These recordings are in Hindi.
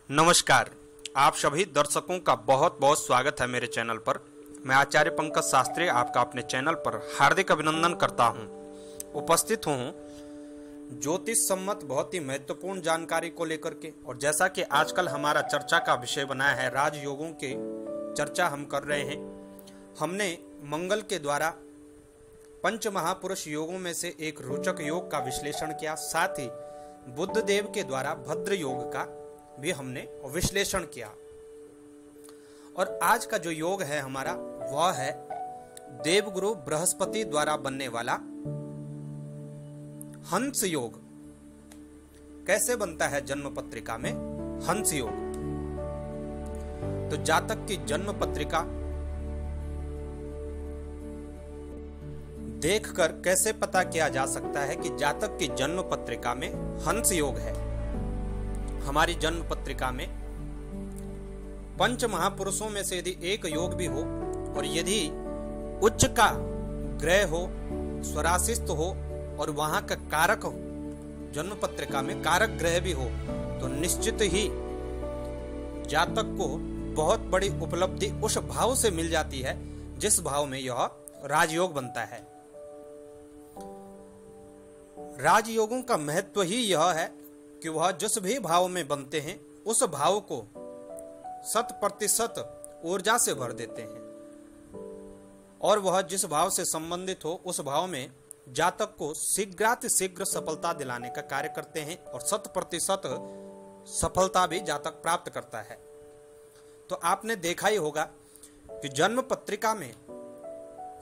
नमस्कार, आप सभी दर्शकों का बहुत बहुत स्वागत है मेरे चैनल पर। मैं आचार्य पंकज शास्त्री आपका अपने चैनल पर हार्दिक अभिनंदन करता हूं। उपस्थित हूं ज्योतिष सम्मत बहुत ही महत्वपूर्ण जानकारी को लेकर के। और जैसा कि आजकल हमारा चर्चा का विषय बना है, राजयोगों के चर्चा हम कर रहे हैं। हमने मंगल के द्वारा पंच महापुरुष योगों में से एक रोचक योग का विश्लेषण किया, साथ ही बुद्ध देव के द्वारा भद्र योग का भी हमने विश्लेषण किया। और आज का जो योग है हमारा, वह है देवगुरु बृहस्पति द्वारा बनने वाला हंस योग। कैसे बनता है जन्म पत्रिका में हंस योग? तो जातक की जन्म पत्रिका देखकर कैसे पता किया जा सकता है कि जातक की जन्म पत्रिका में हंस योग है? हमारी जन्म पत्रिका में पंच महापुरुषों में से यदि एक योग भी हो और यदि उच्च का ग्रह हो, स्वराशिस्त हो और वहां का कारक हो, जन्म पत्रिका में कारक ग्रह भी हो, तो निश्चित ही जातक को बहुत बड़ी उपलब्धि उस भाव से मिल जाती है जिस भाव में यह राजयोग बनता है। राजयोगों का महत्व ही यह है कि वह जिस भी भाव में बनते हैं उस भाव को 100% ऊर्जा से भर देते हैं, और वह जिस भाव से संबंधित हो उस भाव में जातक को शीघ्रातिशीघ्र सफलता दिलाने का कार्य करते हैं, और 100% सफलता भी जातक प्राप्त करता है। तो आपने देखा ही होगा कि जन्म पत्रिका में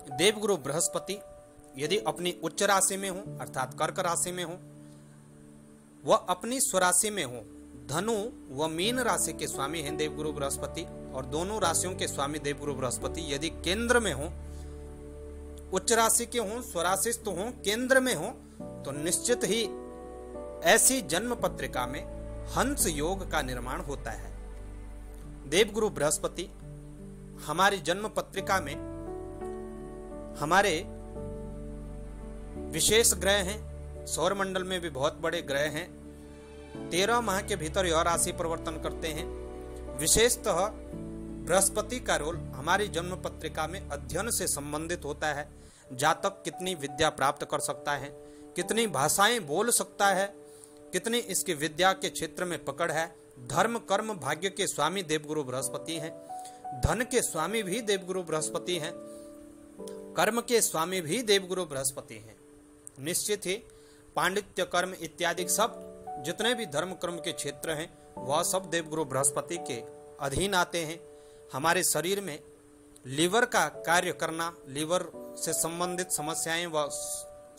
देवगुरु बृहस्पति यदि अपनी उच्च राशि में हो, अर्थात कर्क राशि में हो, वह अपनी स्वराशि में हो, धनु व मीन राशि के स्वामी हैं देवगुरु बृहस्पति, और दोनों राशियों के स्वामी देवगुरु बृहस्पति यदि केंद्र में हो, उच्च राशि के हों, स्वराशिस्थ हों, केंद्र में हो, तो निश्चित ही ऐसी जन्म पत्रिका में हंस योग का निर्माण होता है। देवगुरु बृहस्पति हमारी जन्म पत्रिका में हमारे विशेष ग्रह हैं। सौर मंडल में भी बहुत बड़े ग्रह हैं। 13 माह के भीतर यह राशि परिवर्तन करते हैं। विशेषतः बृहस्पति का रोल हमारी जन्म पत्रिका में अध्ययन से संबंधित होता है। जातक कितनी विद्या प्राप्त कर सकता है, कितनी भाषाएं बोल सकता है, कितनी इसकी विद्या के क्षेत्र में पकड़ है। धर्म कर्म भाग्य के स्वामी देवगुरु बृहस्पति हैं। धन के स्वामी भी देवगुरु बृहस्पति हैं। कर्म के स्वामी भी देवगुरु बृहस्पति हैं। निश्चित ही पांडित्य कर्म इत्यादि सब जितने भी धर्म कर्म के क्षेत्र हैं वह सब देवगुरु बृहस्पति के अधीन आते हैं। हमारे शरीर में लीवर का कार्य करना, लीवर से संबंधित समस्याएं व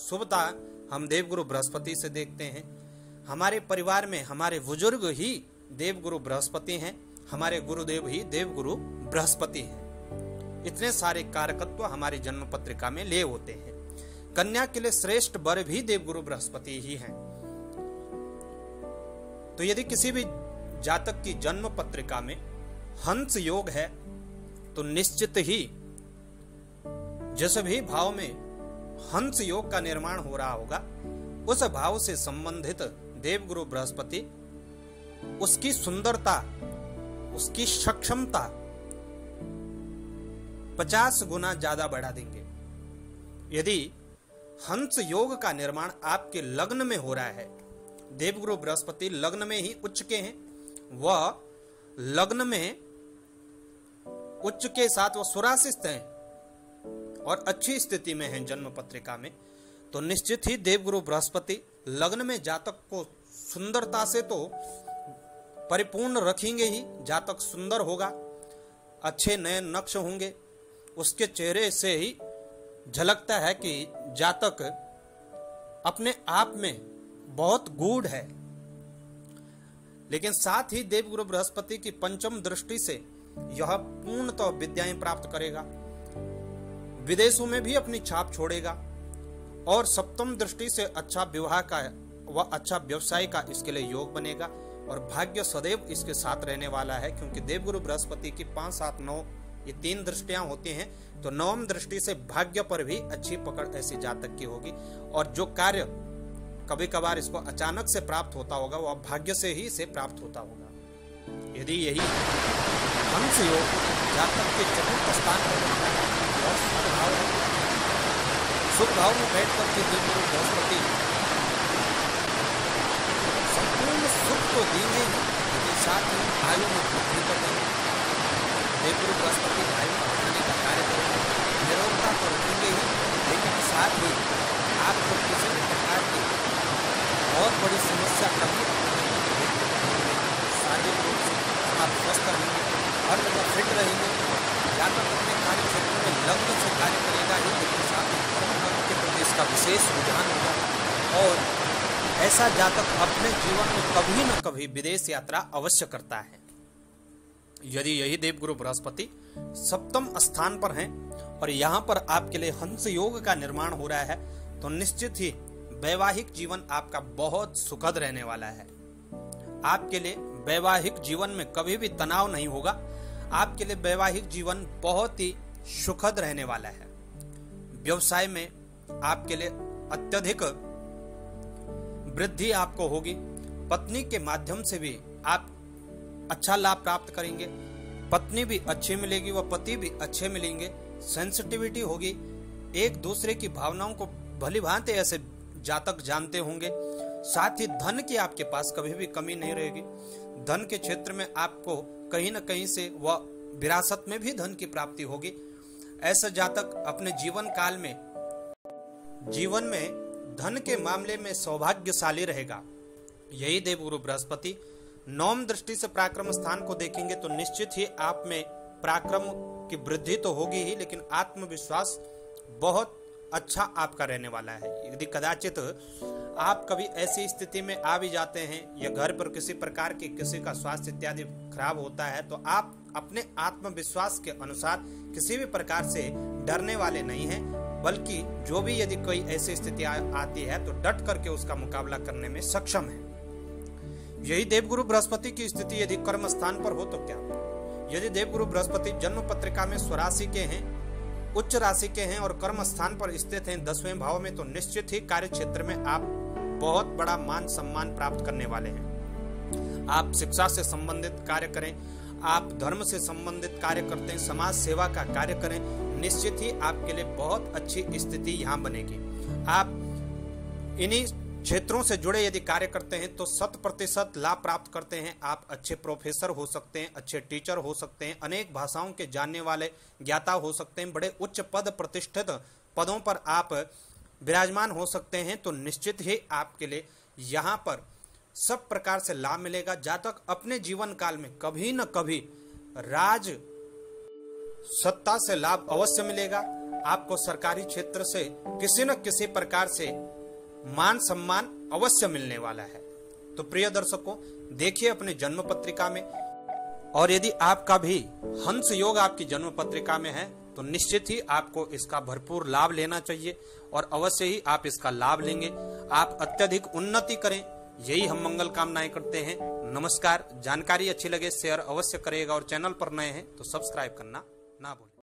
शुभता हम देवगुरु बृहस्पति से देखते हैं। हमारे परिवार में हमारे बुजुर्ग ही देवगुरु बृहस्पति हैं, हमारे गुरुदेव ही देवगुरु बृहस्पति हैं। इतने सारे कारकत्व हमारी जन्म पत्रिका में ले होते हैं। कन्या के लिए श्रेष्ठ वर भी देवगुरु बृहस्पति ही हैं। तो यदि किसी भी जातक की जन्म पत्रिका में हंस योग है तो निश्चित ही जिस भी भाव में हंस योग का निर्माण हो रहा होगा उस भाव से संबंधित देवगुरु बृहस्पति उसकी सुंदरता, उसकी सक्षमता 50 गुना ज्यादा बढ़ा देंगे। यदि हंस योग का निर्माण आपके लग्न में हो रहा है, देवगुरु बृहस्पति लग्न में ही उच्च के हैं, वह लग्न में उच्च के साथ वह स्वराशिस्थ हैं और अच्छी स्थिति में हैं जन्म पत्रिका में, तो निश्चित ही देवगुरु बृहस्पति लग्न में जातक को सुंदरता से तो परिपूर्ण रखेंगे ही। जातक सुंदर होगा, अच्छे नए नक्श होंगे, उसके चेहरे से ही झलकता है कि जातक अपने आप में बहुत गूढ़ है। लेकिन साथ ही देवगुरु बृहस्पति की पंचम दृष्टि से यह पूर्णतः विद्याएं प्राप्त करेगा, विदेशों में भी अपनी छाप छोड़ेगा, और सप्तम दृष्टि से अच्छा विवाह का व अच्छा व्यवसाय का इसके लिए योग बनेगा, और भाग्य सदैव इसके साथ रहने वाला है। क्योंकि देवगुरु बृहस्पति की 5, 7, 9 ये 3 दृष्टियां होती हैं, तो 9वीं दृष्टि से भाग्य पर भी अच्छी पकड़ ऐसी जातक की होगी। और जो कार्य कभी कभार इसको अचानक से प्राप्त होता होगा, वह भाग्य से ही इसे प्राप्त होता होगा। यदि यही हंस योग जातक के चतुर्थ स्थान पर बनता है और शुभ भाव है, शुभ भाव में बैठ करके देवगुरु बृहस्पति संपूर्ण सुख तो देंगे लेकिन साथ ही आयु में वृद्धि कर देंगे। देवगुरु बृहस्पति आयु बढ़ाने का कार्य करेंगे, निरोगता तो रखेंगे ही लेकिन साथ ही आपको किसी भी प्रकार की बहुत बड़ी समस्या कभी शारीरिक रूप से आप स्वस्थ रहेंगे, हर जगह फिट रहेंगे। जातक अपने कार्य क्षेत्र में लग्न से कार्य करेगा ही लेकिन साथ ही धर्म के प्रति इसका विशेष रुझान होगा और ऐसा जातक अपने जीवन में कभी न कभी विदेश यात्रा अवश्य करता है। यदि यही देवगुरु बृहस्पति सप्तम स्थान पर हैं और यहाँ पर आपके लिए हंस योग का निर्माण हो रहा है तो निश्चित ही वैवाहिक जीवन आपका बहुत सुखद रहने वाला है। आपके लिए वैवाहिक जीवन में कभी भी तनाव नहीं होगा। आपके लिए वैवाहिक जीवन बहुत ही सुखद रहने वाला है। व्यवसाय में आपके लिए अत्यधिक वृद्धि आपको होगी। पत्नी के माध्यम से भी आप अच्छा लाभ प्राप्त करेंगे। पत्नी भी अच्छी मिलेगी व पति भी अच्छे मिलेंगे। सेंसिटिविटी होगी, एक दूसरे की भावनाओं को भली भांति ऐसे जातक जानते होंगे। साथ ही धन की आपके पास कभी भी कमी नहीं रहेगी। धन के क्षेत्र में आपको कहीं न कहीं से व विरासत में भी धन की प्राप्ति होगी। ऐसा जातक अपने जीवन काल में जीवन में धन के मामले में सौभाग्यशाली रहेगा। यही देवगुरु बृहस्पति नवम दृष्टि से पराक्रम स्थान को देखेंगे तो निश्चित ही आप में पराक्रम की वृद्धि तो होगी ही लेकिन आत्मविश्वास बहुत अच्छा आपका रहने वाला है। यदि कदाचित आप कभी ऐसी स्थिति में आ भी जाते हैं या घर पर किसी प्रकार के किसी का स्वास्थ्य इत्यादि खराब होता है तो आप अपने आत्मविश्वास के अनुसार किसी भी प्रकार से डरने वाले नहीं हैं, बल्कि जो भी यदि कोई ऐसी स्थिति आती है तो डट करके उसका मुकाबला करने में सक्षम है। यही देवगुरु बृहस्पति की स्थिति यदि कर्म स्थान पर हो तो क्या? यदि देवगुरु बृहस्पति जन्म पत्रिका में स्वराशि के हैं, उच्च राशि के हैं और कर्म स्थान पर स्थित हैं 10वें भाव में तो निश्चित ही कार्य क्षेत्र में आप बहुत बड़ा मान सम्मान प्राप्त करने वाले हैं। आप शिक्षा से संबंधित कार्य करें, आप धर्म से संबंधित कार्य करते हैं, समाज सेवा का कार्य करें, निश्चित ही आपके लिए बहुत अच्छी स्थिति यहाँ बनेगी। आप इन्हीं क्षेत्रों से जुड़े यदि कार्य करते हैं तो 100% लाभ प्राप्त करते हैं। आप अच्छे प्रोफेसर हो सकते हैं, अच्छे टीचर हो सकते हैं, अनेक भाषाओं के जानने वाले ज्ञाता हो सकते हैं, बड़े उच्च पद प्रतिष्ठित पदों पर आप विराजमान हो सकते हैं तो निश्चित ही आपके लिए यहाँ पर सब प्रकार से लाभ मिलेगा। जातक अपने जीवन काल में कभी न कभी राज सत्ता से लाभ अवश्य मिलेगा। आपको सरकारी क्षेत्र से किसी न किसी प्रकार से मान सम्मान अवश्य मिलने वाला है। तो प्रिय दर्शकों, देखिए अपने जन्म पत्रिका में और यदि आपका भी हंस योग आपकी जन्म पत्रिका में है तो निश्चित ही आपको इसका भरपूर लाभ लेना चाहिए और अवश्य ही आप इसका लाभ लेंगे। आप अत्यधिक उन्नति करें, यही हम मंगल कामनाएं करते हैं। नमस्कार। जानकारी अच्छी लगे शेयर अवश्य करेगा और चैनल पर नए हैं तो सब्सक्राइब करना ना भूलें।